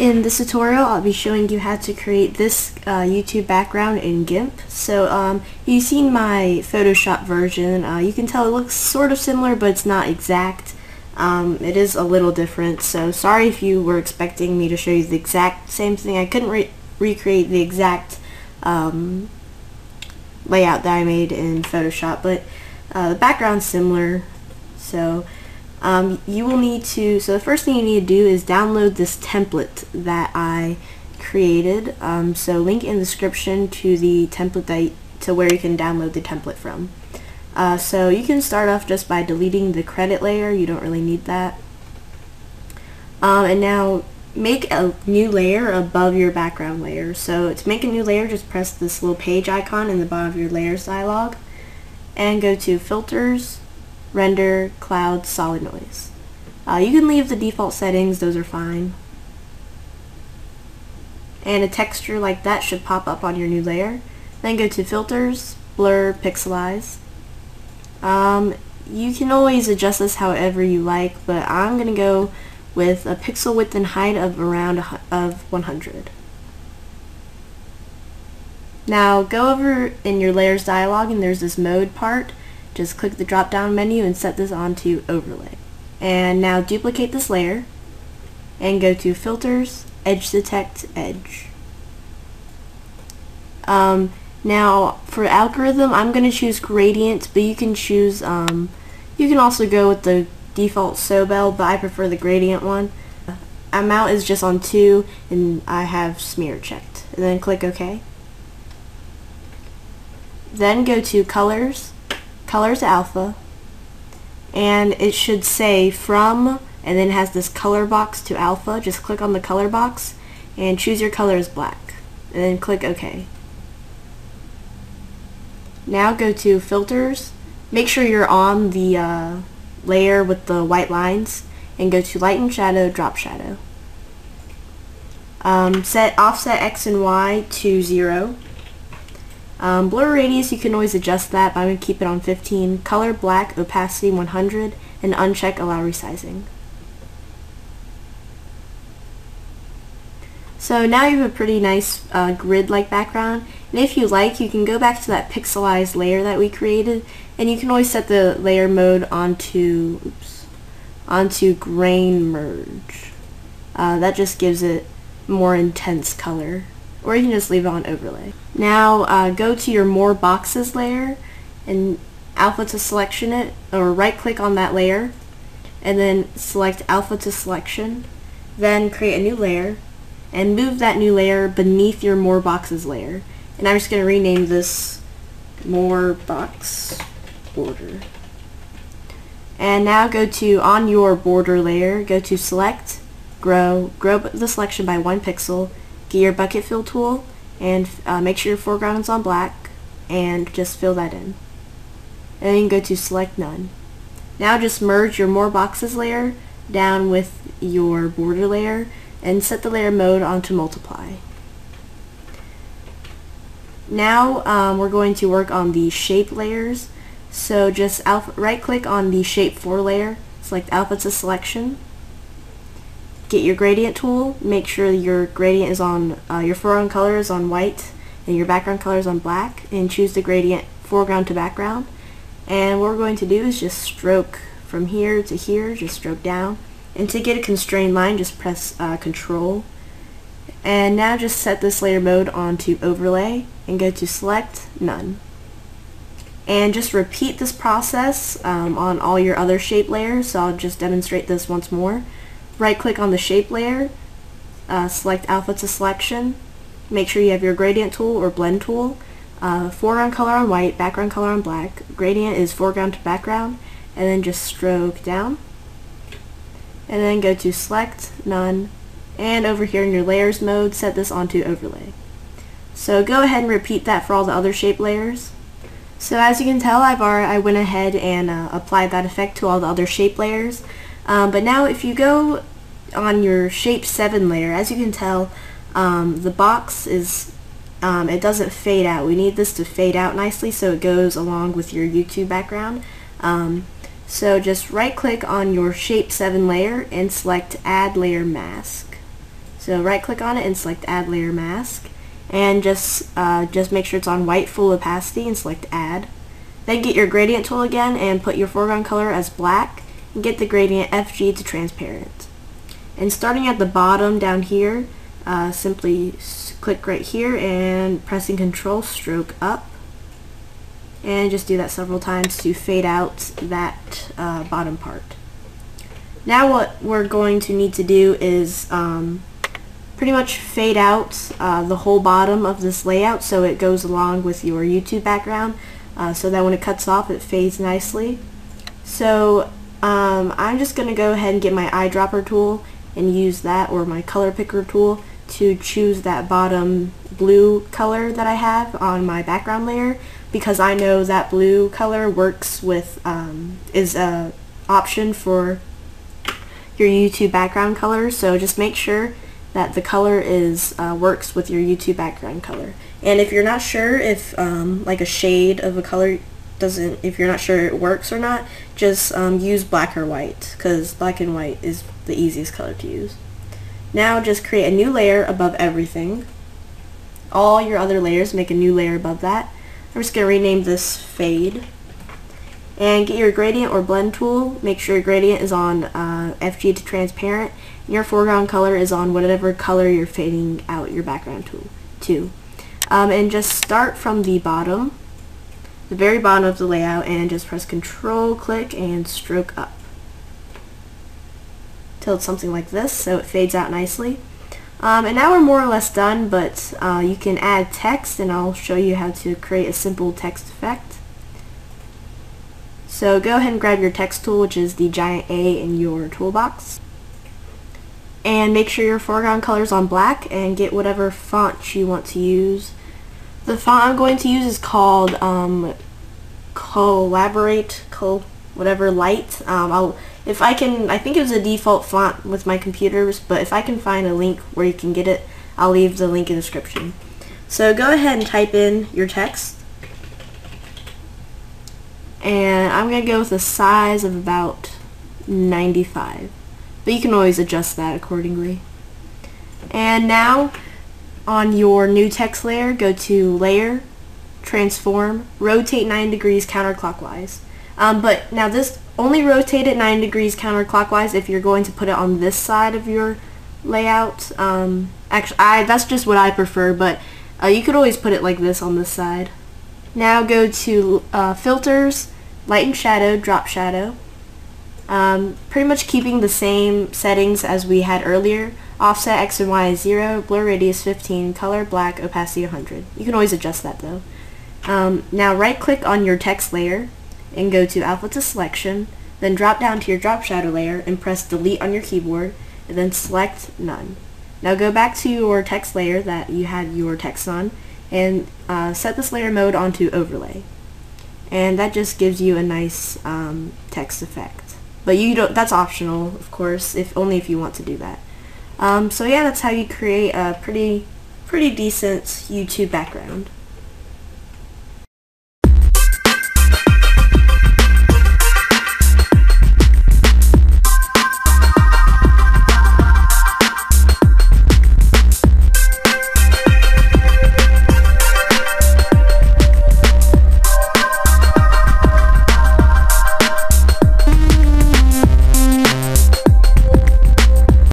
In this tutorial, I'll be showing you how to create this YouTube background in GIMP. So you've seen my Photoshop version. You can tell it looks sort of similar, but it's not exact. It is a little different, so sorry if you were expecting me to show you the exact same thing. I couldn't recreate the exact layout that I made in Photoshop, but the background's similar. So you will need to, so the first thing you need to do is download this template that I created. So link in the description to the template to where you can download the template from. So you can start off just by deleting the credit layer. You don't really need that. And now make a new layer above your background layer. So to make a new layer, just press this little page icon in the bottom of your layers dialog and go to Filters, Render, Cloud, Solid Noise. You can leave the default settings, those are fine. And a texture like that should pop up on your new layer. Then go to Filters, Blur, Pixelize. You can always adjust this however you like, but I'm going to go with a pixel width and height of around 100. Now go over in your layers dialog and there's this mode part. Just click the drop down menu and set this onto overlay. And now duplicate this layer and go to Filters, Edge Detect, Edge. Now for algorithm, I'm going to choose gradient, but you can choose, you can also go with the default Sobel, but I prefer the gradient one. Amount is just on 2 and I have smear checked. And then click OK. Then go to Colors, Colors Alpha, and it should say from, and then it has this color box to alpha. Just click on the color box and choose your color as black, and then click OK. Now go to Filters, make sure you're on the layer with the white lines, and go to Lighten Shadow, Drop Shadow. Set Offset X and Y to 0. Blur radius, you can always adjust that, but I'm going to keep it on 15. Color black, opacity 100, and uncheck allow resizing. So now you have a pretty nice grid-like background, and if you like, you can go back to that pixelized layer that we created, and you can always set the layer mode onto grain merge. That just gives it more intense color. Or you can just leave it on overlay. Now go to your more boxes layer and alpha to selection it, or right click on that layer and then select alpha to selection, then create a new layer and move that new layer beneath your more boxes layer. And I'm just going to rename this more box border. And now go to on your border layer, go to select, grow the selection by 1 pixel. Get your bucket fill tool and make sure your foreground is on black and just fill that in. And then you can go to select none. Now just merge your more boxes layer down with your border layer and set the layer mode onto multiply. Now we're going to work on the shape layers. So just right click on the shape 4 layer, select alpha to selection. Get your gradient tool, make sure your gradient is on, your foreground color is on white and your background color is on black, and choose the gradient foreground to background. And what we're going to do is just stroke from here to here, just stroke down. And to get a constrained line, just press Control. And now just set this layer mode onto overlay and go to select none. And just repeat this process on all your other shape layers, so I'll just demonstrate this once more. Right click on the shape layer, select alpha to selection, make sure you have your gradient tool or blend tool, foreground color on white, background color on black, gradient is foreground to background, and then just stroke down. And then go to select, none, and over here in your layers mode, set this onto overlay. So go ahead and repeat that for all the other shape layers. So as you can tell, I went ahead and applied that effect to all the other shape layers. But now if you go on your shape 7 layer, as you can tell, the box is, it doesn't fade out. We need this to fade out nicely so it goes along with your YouTube background. So just right click on your shape 7 layer and select add layer mask. So right click on it and select add layer mask, and just make sure it's on white full opacity and select add. Then get your gradient tool again and put your foreground color as black and get the gradient FG to transparent. And starting at the bottom down here, simply click right here and pressing Control stroke up, and just do that several times to fade out that bottom part. Now what we're going to need to do is pretty much fade out the whole bottom of this layout so it goes along with your YouTube background, so that when it cuts off it fades nicely. So I'm just going to go ahead and get my eyedropper tool and use that, or my color picker tool, to choose that bottom blue color that I have on my background layer, because I know that blue color works with, is a option for your YouTube background color. So just make sure that the color is works with your YouTube background color. And if you're not sure if like a shade of a color if you're not sure it works or not, just use black or white, because black and white is the easiest color to use. Now just create a new layer above everything. All your other layers, make a new layer above that. I'm just going to rename this Fade. And get your gradient or blend tool. Make sure your gradient is on FG to transparent, and your foreground color is on whatever color you're fading out your background tool to. And just start from the bottom, the very bottom of the layout, and just press Control click and stroke up till it's something like this, so it fades out nicely. And now we're more or less done, but you can add text, and I'll show you how to create a simple text effect. So go ahead and grab your text tool, which is the giant A in your toolbox, and make sure your foreground color is on black, and get whatever font you want to use. The font I'm going to use is called whatever light. I think it was a default font with my computers, but if I can find a link where you can get it, I'll leave the link in the description. So go ahead and type in your text, and I'm going to go with a size of about 95, but you can always adjust that accordingly. And now on your new text layer, go to Layer, Transform, Rotate 9 degrees counterclockwise. But now this, only rotate it 9 degrees counterclockwise if you're going to put it on this side of your layout. Actually, that's just what I prefer, but you could always put it like this on this side. Now go to Filters, Light and Shadow, Drop Shadow. Pretty much keeping the same settings as we had earlier. Offset X and Y is 0, blur radius 15, color black, opacity 100. You can always adjust that though. Now right click on your text layer and go to Alpha to Selection, then drop down to your drop shadow layer and press Delete on your keyboard, and then select None. Now go back to your text layer that you had your text on, and set this layer mode onto Overlay. And that just gives you a nice text effect. But that's optional, of course, only if you want to do that. So yeah, that's how you create a pretty decent YouTube background.